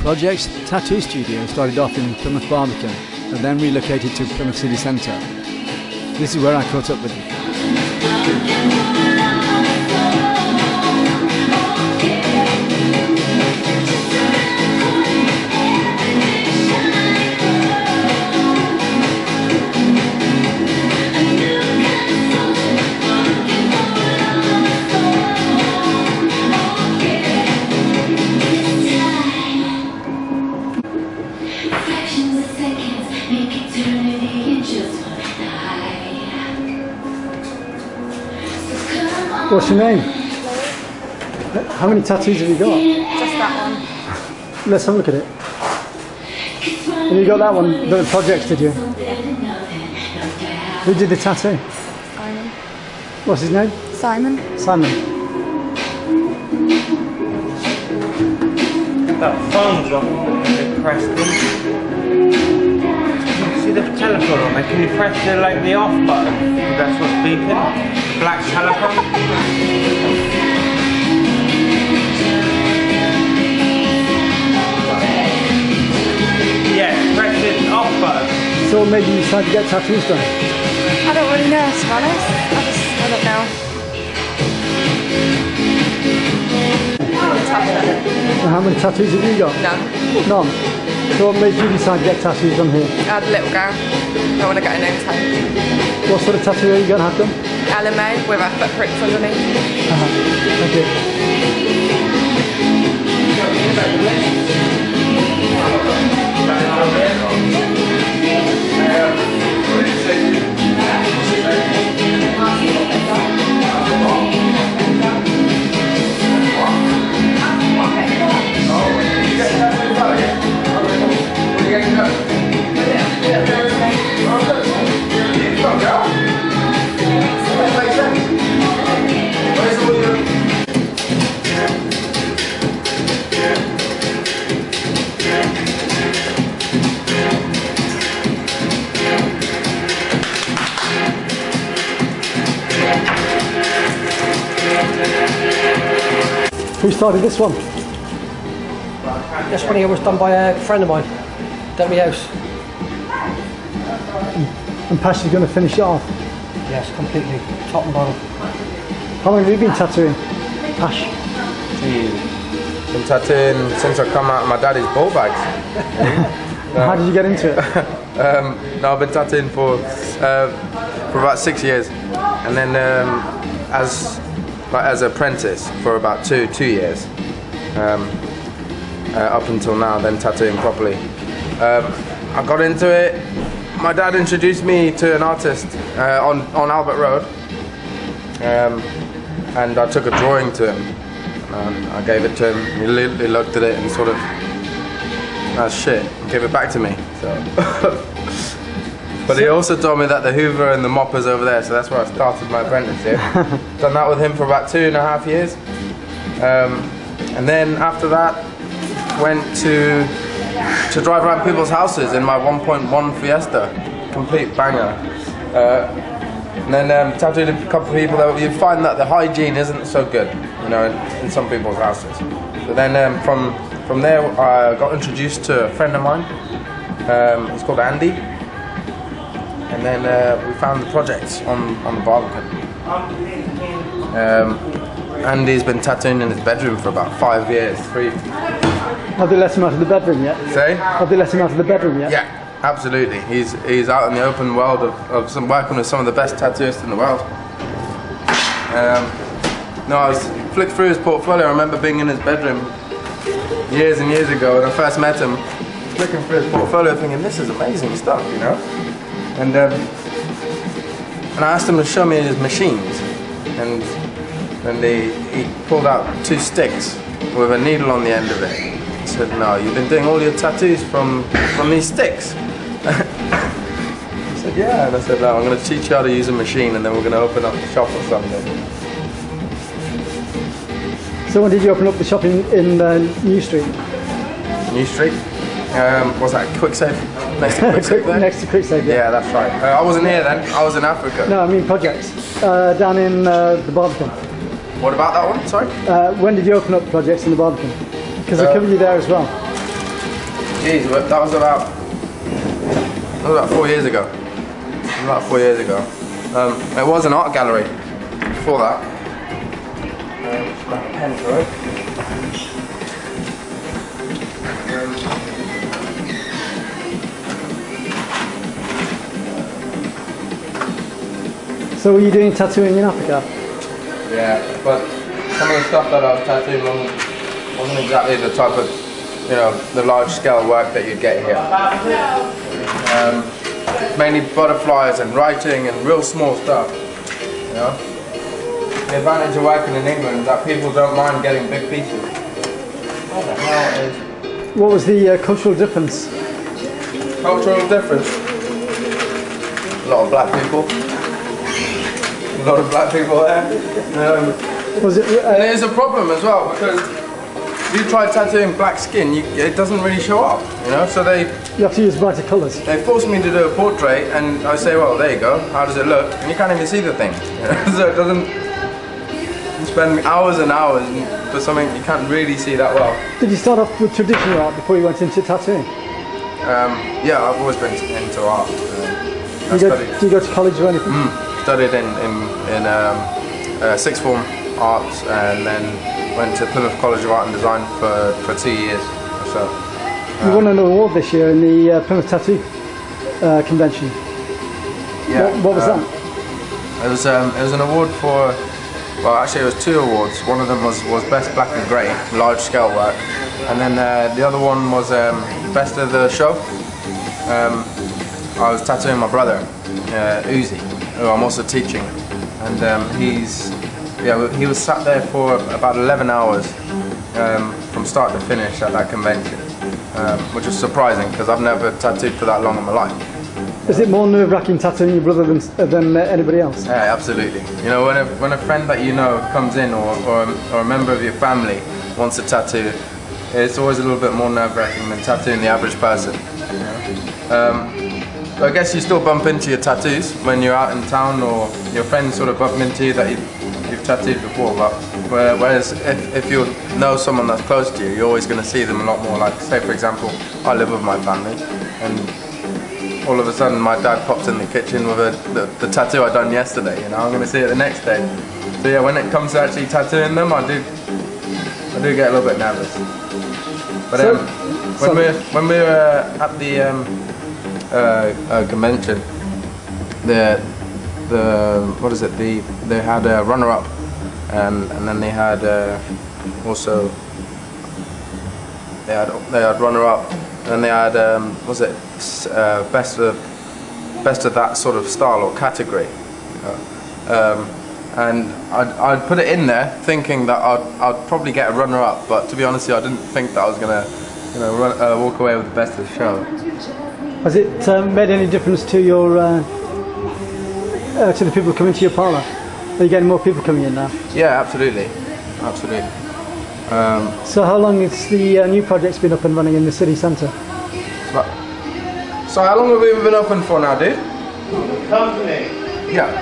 Project's tattoo studio started off in Plymouth Barbican and then relocated to Plymouth City Centre. This is where I caught up with him. What's your name? How many tattoos have you got? Just that one. Let's have a look at it. And you got that one, the projects, did you? Who did the tattoo? Simon. What's his name? Simon. Simon. That phone's off, pressed in. See the telephone on there? Can you press the off button? That's what's beeping. Black telephone. Yeah, press the off button. So what made you decide to get tattoos done? I don't really know, to be honest. I don't know. How many tattoos have you got? None. None? So what made you decide to get tattoos done here? I had a little girl. I want to get a name tag. What sort of tattoo are you going to have done? LMA with her footprints underneath. Thank you. Who started this one? This one here was done by a friend of mine down my house. And Pashue's going to finish it off? Yes, completely, top and bottom. How long have you been tattooing, Pash? Been tattooing since I come out of my daddy's ball bags. How did you get into it? No, I've been tattooing for about 6 years, and then as an apprentice for about two years, up until now, then tattooing properly. I got into it. My dad introduced me to an artist on Albert Road, and I took a drawing to him. I gave it to him. He looked at it and sort of, that's shit, gave it back to me. So. But he also told me that the Hoover and the Mopper's over there, so that's where I started my apprenticeship. Done that with him for about 2.5 years. And then after that, went to drive around people's houses in my 1.1 Fiesta, complete banger. And then tattooed a couple of people that you find that the hygiene isn't so good, you know, in some people's houses. So then from there, I got introduced to a friend of mine. He's called Andy. And then we found the project on the Barbican. Andy's been tattooing in his bedroom for about 5 years. Have they let him out of the bedroom yet? Say? Have they let him out of the bedroom yet? Yeah, absolutely. He's out in the open world of working with some of the best tattooists in the world. No, I was flicked through his portfolio. I remember being in his bedroom years and years ago when I first met him, flicking through his portfolio thinking, this is amazing stuff, you know? And I asked him to show me his machines, and he pulled out 2 sticks with a needle on the end of it. He said, no, you've been doing all your tattoos from these sticks. I said, yeah, and I said, no, I'm going to teach you how to use a machine and then we're going to open up the shop or something. So when did you open up the shop in New Street? New Street? Was that Quicksave? Next to Quicksave there? Next to Quicksave, yeah. Yeah, that's right. I wasn't here then, I was in Africa. No, I mean projects. Down in the Barbican. What about that one, sorry? When did you open up projects in the Barbican? Because I covered you there as well. Jeez, that was about 4 years ago. About 4 years ago. It was an art gallery before that. Pen for it. So were you doing tattooing in Africa? Yeah, but some of the stuff that I was tattooing wasn't exactly the type of, you know, the large scale work that you'd get here. Mainly butterflies and writing and real small stuff, you know. The advantage of working in England is that people don't mind getting big pieces. What the hell is... What was the cultural difference? Cultural difference? A lot of black people. A lot of black people there. Was it? And it is a problem as well, because if you try tattooing black skin, it doesn't really show up, you know. So you have to use brighter colours. they forced me to do a portrait, and I say, well, there you go. How does it look? And you can't even see the thing. You know? So it doesn't. You spend hours and hours for something you can't really see that well. Did you start off with traditional art before you went into tattooing? Yeah, I've always been into art. Do you go to college or anything? Studied in sixth form arts, and then went to Plymouth College of Art and Design for 2 years or so. You won an award this year in the Plymouth Tattoo Convention. Yeah. What was that? It was an award for, well, actually it was 2 awards. One of them was Best Black and Grey, large scale work, and then the other one was Best of the Show. I was tattooing my brother, Uzi, who I'm also teaching, and he was sat there for about 11 hours from start to finish at that convention, which was surprising because I've never tattooed for that long in my life. Is it more nerve-wracking tattooing your brother than anybody else? Yeah, absolutely. You know, when a friend that you know comes in, or a member of your family wants a tattoo, it's always a little bit more nerve-wracking than tattooing the average person. You know? I guess you still bump into your tattoos when you're out in town, or your friends sort of bump into you that you've tattooed before. But whereas if you know someone that's close to you, you're always going to see them a lot more. Like, say for example, I live with my family, and all of a sudden my dad pops in the kitchen with the tattoo I done yesterday. You know, I'm going to see it the next day. So yeah, when it comes to actually tattooing them, I do get a little bit nervous. But when we were at the convention, they had a runner-up, and then they had also they had runner-up, and they had best of that sort of style or category, and I'd put it in there thinking that I'd probably get a runner-up, but to be honest with you, I didn't think that I was gonna walk away with the best of the show. Has it made any difference to your to the people coming to your parlour? Are you getting more people coming in now? Yeah, absolutely, absolutely. So how long has the new project's been up and running in the city centre? So how long have we been open for now, dude? The company? Yeah.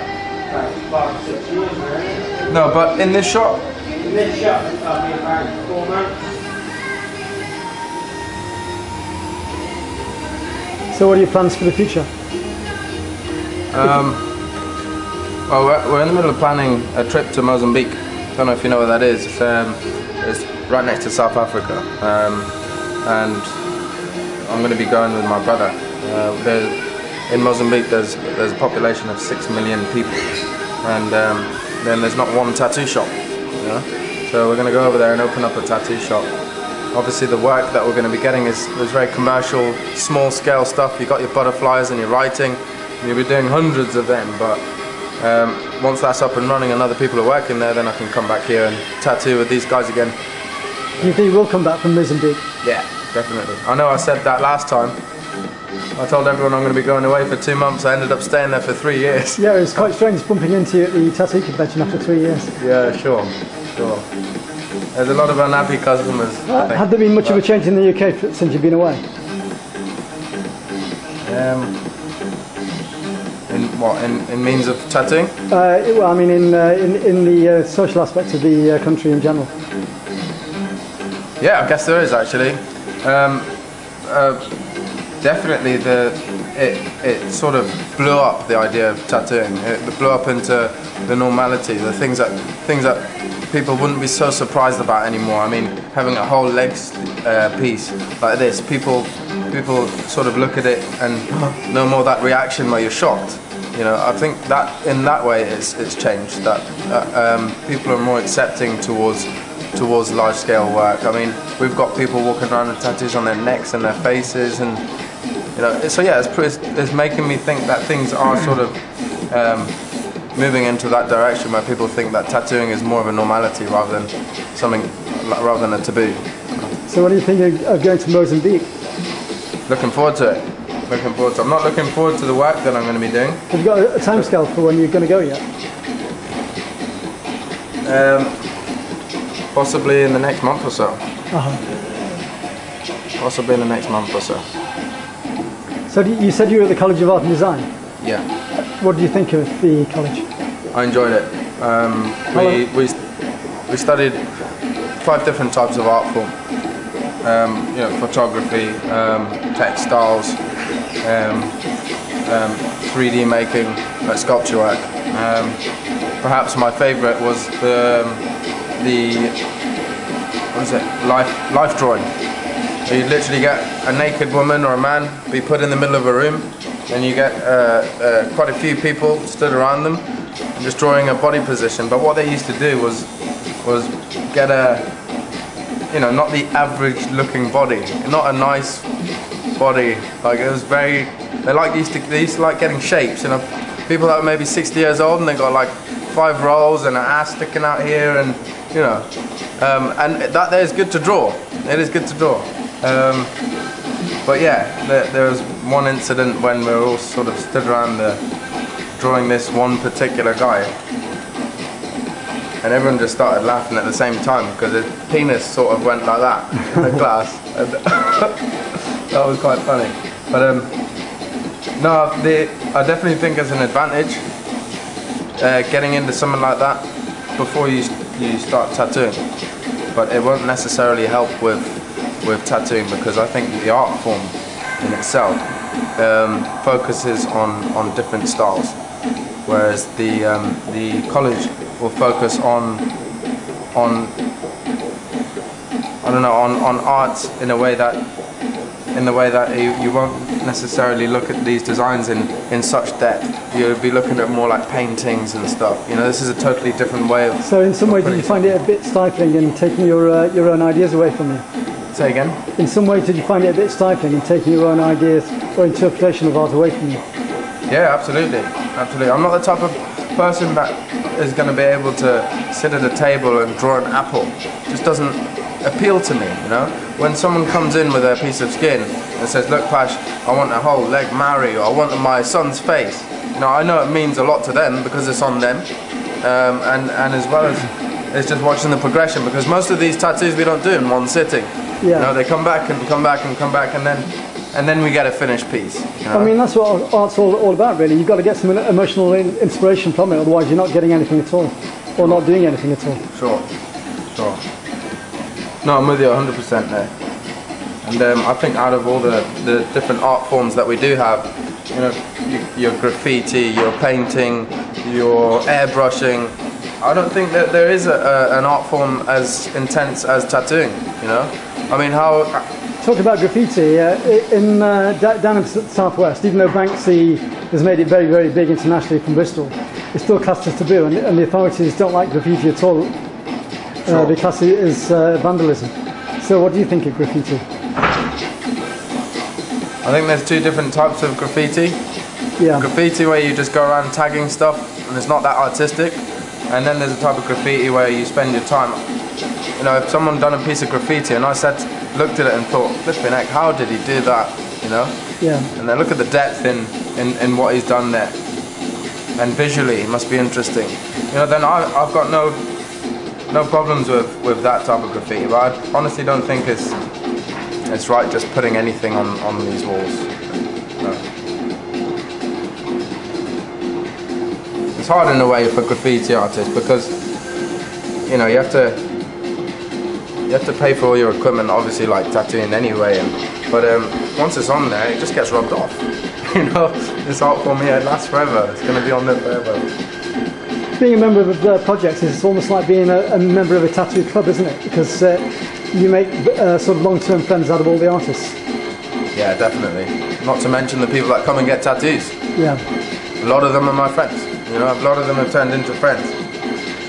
About 6 years now. No, but in this shop? In this shop, it's got me about 4 months. So what are your plans for the future? Well, we're in the middle of planning a trip to Mozambique. Don't know if you know where that is. It's right next to South Africa, and I'm going to be going with my brother. In Mozambique, there's a population of 6 million people, and then there's not one tattoo shop. You know? So we're going to go over there and open up a tattoo shop. Obviously the work that we're going to be getting is very commercial, small scale stuff. You've got your butterflies and your writing, and you'll be doing hundreds of them, but once that's up and running and other people are working there, then I can come back here and tattoo with these guys again. Do you think you will come back from Mozambique? Yeah, definitely. I know I said that last time. I told everyone I'm going to be going away for 2 months. I ended up staying there for 3 years. Yeah, it was quite strange bumping into you at the tattoo convention after 3 years. Yeah, sure. There's a lot of unhappy customers, I think. Had there been much of a change in the UK since you've been away? In means of tattooing? Well, I mean in the social aspect of the country in general. Yeah, I guess there is actually. definitely it sort of blew up the idea of tattooing. It blew up into the normality, the things that people wouldn't be so surprised about anymore. I mean, having a whole leg piece like this, people sort of look at it and no more that reaction where you're shocked. You know, I think that in that way it's changed. That people are more accepting towards large-scale work. I mean, we've got people walking around with tattoos on their necks and their faces, and you know. So yeah, it's making me think that things are sort of moving into that direction where people think that tattooing is more of a normality rather than a taboo. So what do you think of going to Mozambique? Looking forward to it. Looking forward to it. I'm not looking forward to the work that I'm going to be doing. Have you got a timescale for when you're going to go yet? Possibly in the next month or so. Uh-huh. Possibly in the next month or so. So you said you were at the College of Art and Design? Yeah. What did you think of the college? I enjoyed it. We studied 5 different types of art form. You know, photography, textiles, 3D making, like sculpture work. Perhaps my favourite was the what is it? Life drawing. You literally get a naked woman or a man be put in the middle of a room, and you get quite a few people stood around them and just drawing a body position. But what they used to do was get a, you know, not the average looking body, not a nice body. Like it was very, they used to like getting shapes. You know, people that were maybe 60 years old and they got like 5 rolls and an ass sticking out here, and you know, and that there is good to draw. It is good to draw. But yeah, there was one incident when we were all sort of stood around drawing this one particular guy, and everyone just started laughing at the same time because his penis sort of went like that in the class. And that was quite funny. But no, I definitely think it's an advantage getting into something like that before you start tattooing. But it won't necessarily help with tattooing, because I think the art form in itself focuses on different styles, whereas the college will focus on I don't know, on art in a way that you won't necessarily look at these designs in such depth. You'll be looking at more like paintings and stuff. You know, this is a totally different way of. So in some way, did you find it a bit stifling and taking your own ideas away from you? Say again? In some way, did you find it a bit stifling and taking your own ideas or interpretation of art away from you? Yeah, absolutely, absolutely. I'm not the type of person that is going to be able to sit at a table and draw an apple. It just doesn't appeal to me, you know. When someone comes in with a piece of skin and says, "Look, Pash, I want a whole leg Maori, or I want my son's face," you know, I know it means a lot to them because it's on them, and as well as it's just watching the progression, because most of these tattoos we don't do in one sitting. Yeah. You know, they come back and come back and come back, and then we get a finished piece. You know? I mean, that's what art's all about, really. You've got to get some emotional inspiration from it, otherwise you're not getting anything at all, or not doing anything at all. Sure. No, I'm with you 100% there. And I think out of all the different art forms that we do have, you know, your graffiti, your painting, your airbrushing, I don't think that there is an art form as intense as tattooing, you know? I mean, how... Talk about graffiti, down in the southwest, even though Banksy has made it very, very big internationally from Bristol, it's still classed as taboo, and the authorities don't like graffiti at all. Sure. They class it as vandalism. So what do you think of graffiti? I think there's 2 different types of graffiti. Yeah. Graffiti where you just go around tagging stuff and it's not that artistic. And then there's a type of graffiti where you spend your time. You know, if someone done a piece of graffiti and I looked at it and thought, flipping heck, how did he do that? You know? Yeah. And then look at the depth in what he's done there. And visually, it must be interesting. You know, then I've got no problems with that type of graffiti, but I honestly don't think it's right just putting anything on these walls. No. It's hard in a way for graffiti artists because, you know, you have to have to pay for all your equipment, obviously, like tattooing anyway. But once it's on there, it just gets rubbed off. You know, this art form here, it lasts forever. It's going to be on there forever. Being a member of the project is almost like being a member of a tattoo club, isn't it? Because you make sort of long-term friends out of all the artists. Yeah, definitely. Not to mention the people that come and get tattoos. Yeah. A lot of them are my friends. You know, a lot of them have turned into friends.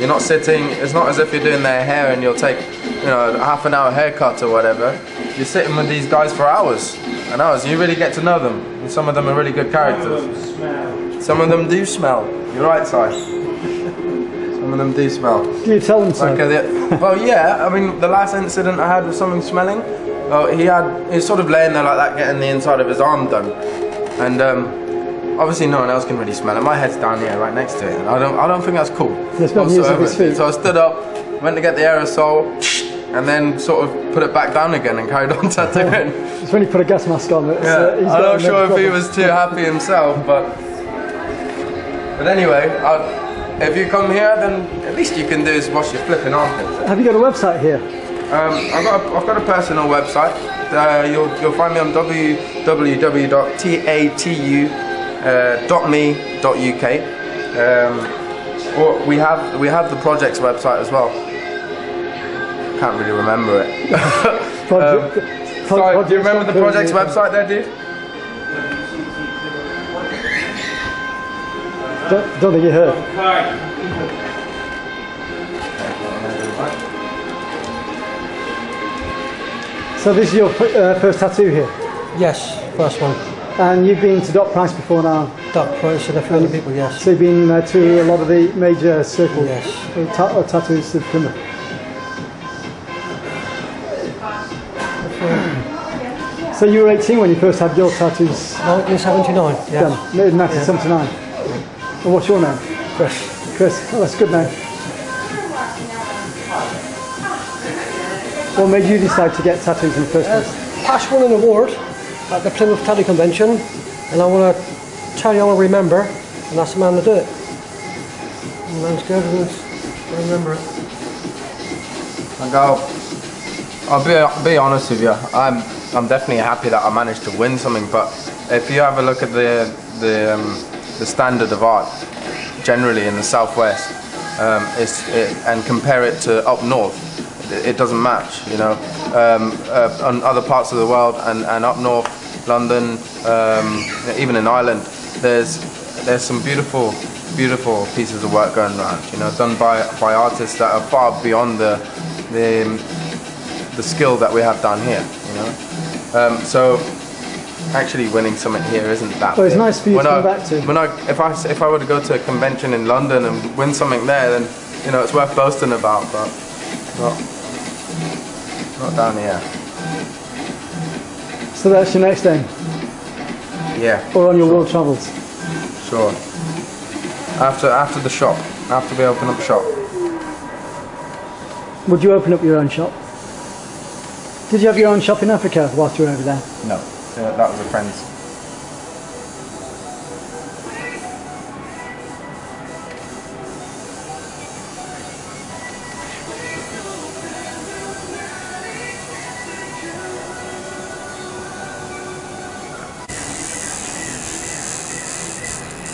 You're not sitting, it's not as if you're doing their hair and you'll take, you know, a half an hour haircut or whatever. You're sitting with these guys for hours and hours. You really get to know them. And some of them are really good characters. Some of them do smell. You're right, Si. Some of them do smell. Do you tell them so? Well, yeah. I mean, the last incident I had with someone smelling, he was sort of laying there like that, getting the inside of his arm done, and obviously no one else can really smell it. My head's down here, right next to it, and I don't think that's cool. So I stood up, went to get the aerosol, and then sort of put it back down again and carried on tattooing. It's when you put a gas mask on. Yeah, I'm not sure if he was too happy himself, but anyway. If you come here, then at least you can do is wash your flipping armpits. Have you got a website here? I've got a personal website. You'll find me on www.tatu.me.uk. Or we have the project's website as well. Can't really remember it. Sorry, do you remember the project's website there, dude? Don't think you heard. So this is your first tattoo here? Yes, first one. And you've been to Dot Price before now? Dot Price and a few other people, yes. So you've been to a lot of the major circles? Yes. Tattoos of Plymouth? So you were 18 when you first had your tattoos? 1979, yes. Done, in 1979. Yeah. And what's your name? Chris. Chris, oh, that's a good name. What made you decide to get tattoos in the first place? Pash won an award at the Plymouth Tattoo Convention, and I want to tell you I want to remember, and that's the man to do it. And that's good, and I remember it. I'll be honest with you. I'm definitely happy that I managed to win something, but if you have a look at the standard of art generally in the southwest, and compare it to up north, it doesn't match. You know, on other parts of the world and up north, London, even in Ireland, there's some beautiful pieces of work going around. You know, done by artists that are far beyond the skill that we have down here. You know, so. Actually winning something here isn't that Well, it's big. nice for you to come back to. If I were to go to a convention in London and win something there, then you know it's worth boasting about, but not down here. So that's your next aim? Yeah. Or on your world travels? Sure. After the shop, after we open up shop. Would you open up your own shop? Did you have your own shop in Africa whilst you were over there? No. That was a friend's.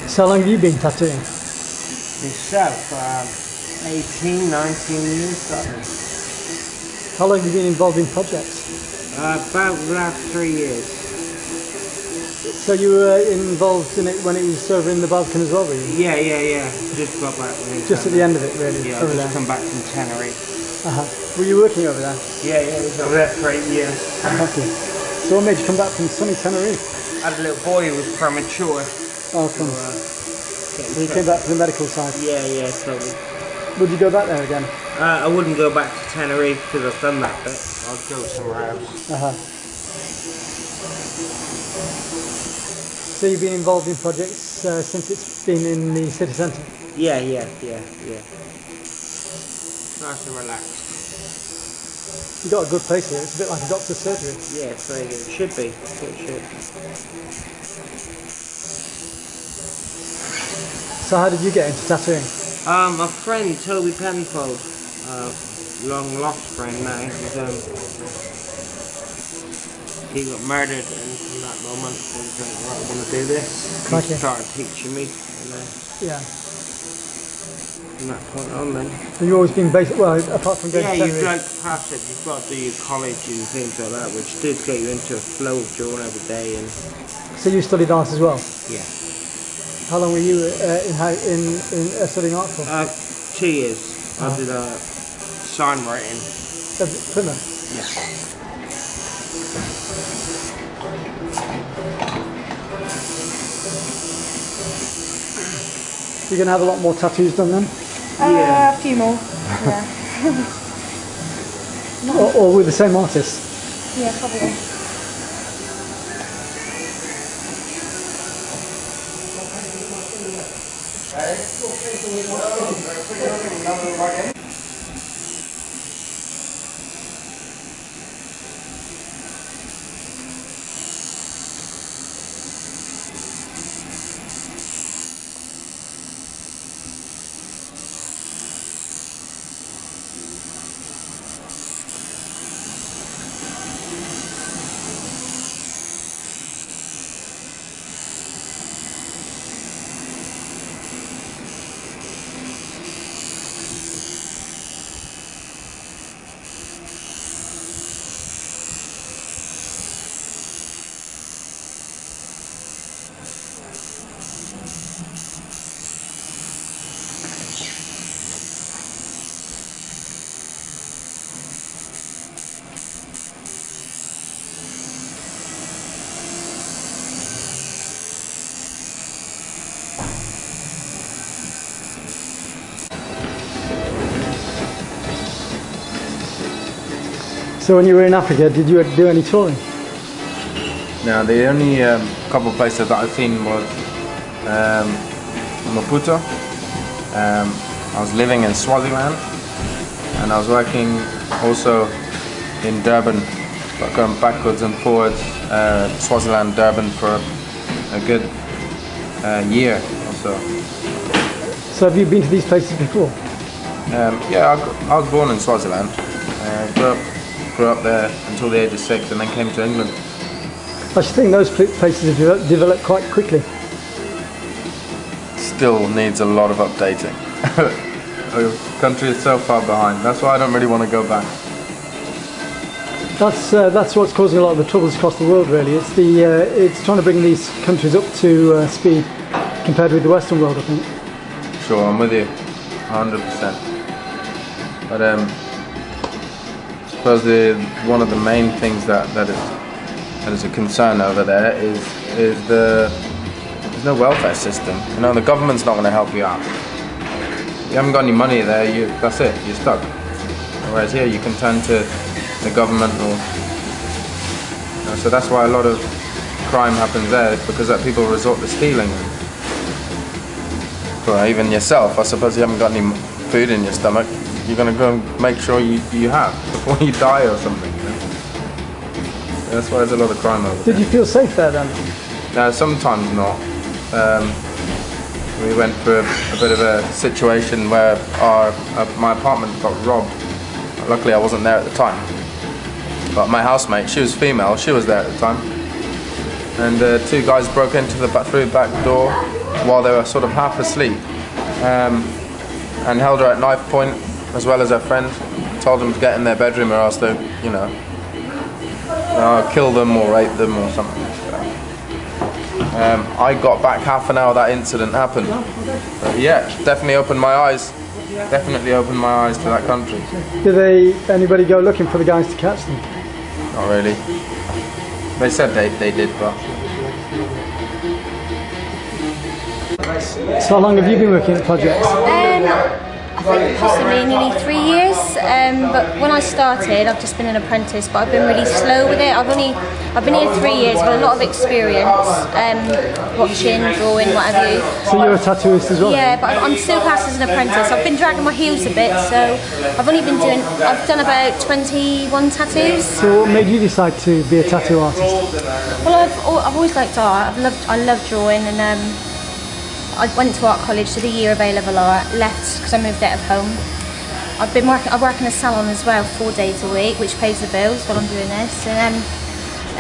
So how long have you been tattooing? Myself, 18, 19 years. How long have you been involved in projects? About the last 3 years. So you were involved in it when it was over in the Balkan as well, were you? Yeah. Just got back. Just at the end of it, really? Yeah, over I there. just come back from Tenerife. Were you working over there? Yeah, I was over there for 8 years. Okay. So what made you come back from sunny Tenerife? I had a little boy who was premature. Oh, fun. So you came back to the medical side? Yeah, totally. Would you go back there again? I wouldn't go back to Tenerife because I've done that bit. I'll go somewhere else. So you've been involved in projects since it's been in the city centre? Yeah. Nice and relaxed. You've got a good place here. It's a bit like a doctor's surgery. Yeah, it's very good. It should be. It should. So how did you get into tattooing? A friend, Toby Penfold, long lost friend now. He got murdered, and from that moment I was like, right, I want to do this. He started teaching me, and Yeah. from that point on then. So you've always been basic, well, apart from going to Yeah, seminary. like Pat said, you've got to do your college and things like that, which did get you into a flow of drawing every day. And So you studied art as well? yeah. How long were you in studying art for? 2 years. I did sign writing. Plymouth? Yeah. You're going to have a lot more tattoos done then? A few more. Yeah. Or with the same artist? Yeah, probably. So when you were in Africa, did you do any touring? Now the only couple of places that I've seen was Maputo. I was living in Swaziland, and I was working also in Durban, but going backwards and forwards, Swaziland, Durban for a good year or so. So have you been to these places before? Yeah, I was born in Swaziland. Grew up there until the age of 6, and then came to England. I should think those places have developed quite quickly. Still needs a lot of updating. The country is so far behind. That's why I don't really want to go back. That's what's causing a lot of the troubles across the world, really. It's trying to bring these countries up to speed compared with the Western world, I think. Sure, I'm with you, 100%. But I suppose one of the main things that is a concern over there is there's no welfare system. You know, the government's not going to help you out. You haven't got any money there. That's it. You're stuck. Whereas here, you can turn to the government, or so that's why a lot of crime happens there, because that people resort to stealing. Or even yourself, I suppose you haven't got any food in your stomach. You're going to go and make sure you have before you die or something. You know? That's why there's a lot of crime over there. Did you feel safe there then? No, sometimes not. We went through a bit of a situation where my apartment got robbed. Luckily I wasn't there at the time. But my housemate, she was female, she was there at the time. And 2 guys broke into through the back door while they were sort of half asleep. And held her at knife point, as well as her friend. Told them to get in their bedroom or else they, kill them or rape them or something. I got back half an hour that incident happened. But yeah, definitely opened my eyes. Definitely opened my eyes to that country. Did anybody go looking for the guys to catch them? Not really. They said they did, but... So how long have you been working at projects? I think possibly nearly 3 years, but when I started, I've just been an apprentice, but I've been really slow with it. I've been here 3 years, but a lot of experience, watching, drawing, what have you. So you're a tattooist as well? Yeah, but I'm still classed as an apprentice. I've been dragging my heels a bit, so I've done about 21 tattoos. So what made you decide to be a tattoo artist? Well, I've always liked art. I love drawing, and I went to art college, did a year of A-level art, left because I moved out of home. I work in a salon as well 4 days a week, which pays the bills while I'm doing this, and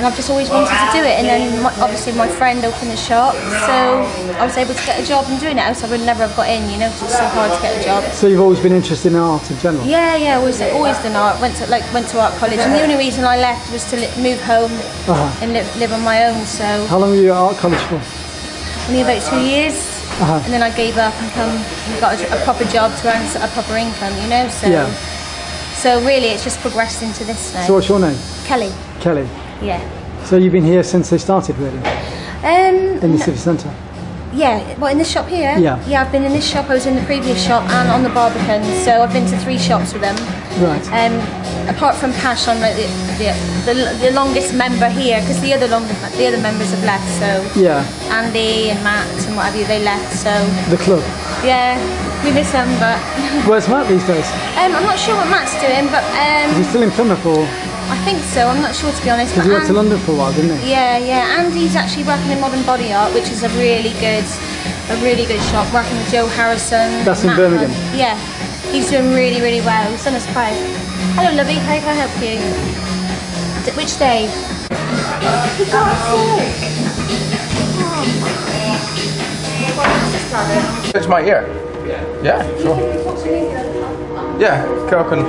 I've just always wanted to do it. And then obviously my friend opened the shop, so I was able to get a job and doing it, else I would never have got in, you know, because it's so hard to get a job. So you've always been interested in art in general? Yeah, always done art. Went to art college, and the only reason I left was to move home and live on my own. So how long were you at art college for? Only about 2 years, and then I gave up and got a proper job to earn a proper income, you know. So really, it's just progressed into this now. So what's your name? Kelly. Kelly. Yeah. So you've been here since they started, really? In the city centre? Yeah, in this shop here? Yeah. Yeah, I've been in this shop, I was in the previous shop and on the Barbican, so I've been to 3 shops with them. Right. Apart from Pash, I'm like the longest member here, because the other members have left, so yeah. Andy and Matt and what have you, they left, so... The club? Yeah, we miss them, but... Where's Matt these days? I'm not sure what Matt's doing, but... Is he still in Plymouth, or...? I think so, I'm not sure to be honest. Because he went to London for a while, didn't he? Yeah. Andy's actually working in modern body art, which is a really good shop, working with Joe Harrison. That's in Birmingham? Yeah, he's doing really, really well. He's done us proud. Hello, lovey, how can I help you? Which day? For God's sake! It's my ear. Yeah, sure. Yeah, Kel can...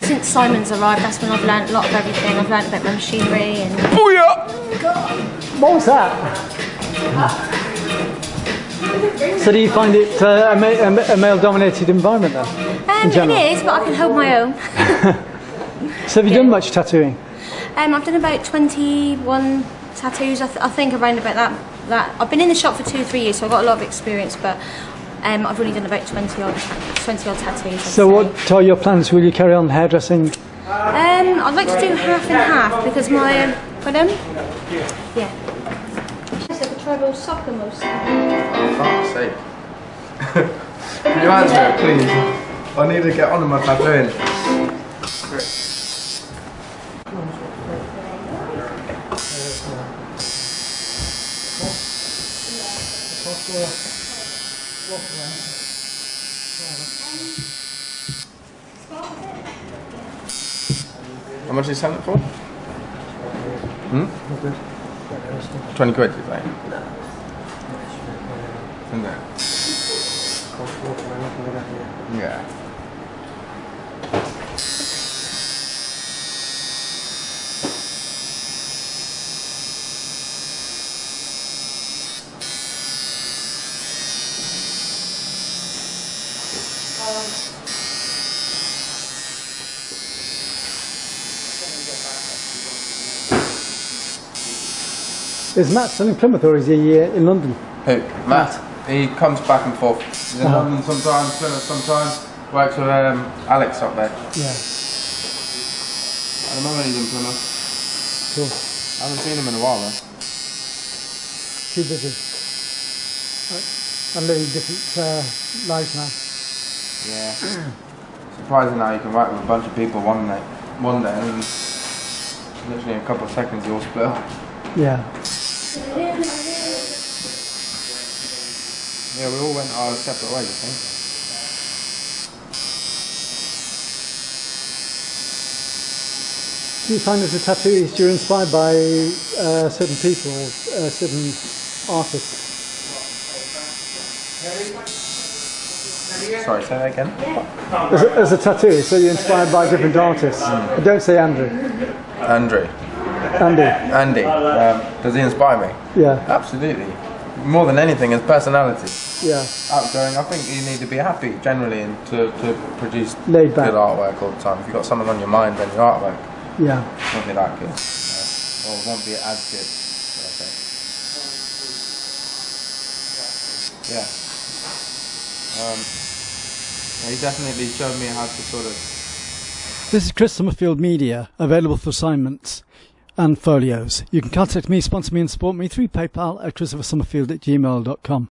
Since Simon's arrived, that's when I've learned a lot of everything. I've learned about my machinery and... Oh yeah! What was that? So do you find it a male-dominated environment then? It is, but I can hold my own. So have you done much tattooing? I've done about 21 tattoos, I think around about that. I've been in the shop for 2-3 years, so I've got a lot of experience, but I've only done about 20 odd tattoos. So what are your plans? Will you carry on hairdressing? I'd like to do half and half, because my... Pardon? Yeah. It's like a tribal soccer mostly. For fuck's sake. Can you answer it, please? I need to get on with my tattooing. How much are you selling it for? 20 quid, you think? Isn't it? Yeah. Is Matt still in Plymouth, or is he in London? Who? Matt. He comes back and forth. He's in London sometimes, Plymouth sometimes. Works with Alex up there. Yeah. At the moment he's in Plymouth. Cool. I haven't seen him in a while though. Too busy. I'm living different lives now. Yeah. Surprising how you can write with a bunch of people one day, and literally in a couple of seconds you all split up. Yeah. Yeah, we all went our separate ways, I think. Do you find as a tattooist you're inspired by certain people or certain artists? Sorry, say that again? As a tattooist, so you're inspired by different artists. Don't say Andrew. Andrew. Andy. Does he inspire me? Yeah. Absolutely. More than anything, his personality. Yeah. Outgoing. I think you need to be happy generally and to produce Laid back. good artwork all the time. If you've got something on your mind, then your artwork won't be that good. Or won't be as good, should I say. Yeah. He definitely showed me how to sort of... This is Summerfield Media, available for assignments and folios. You can contact me, sponsor me and support me through PayPal at christopher.summerfield@gmail.com.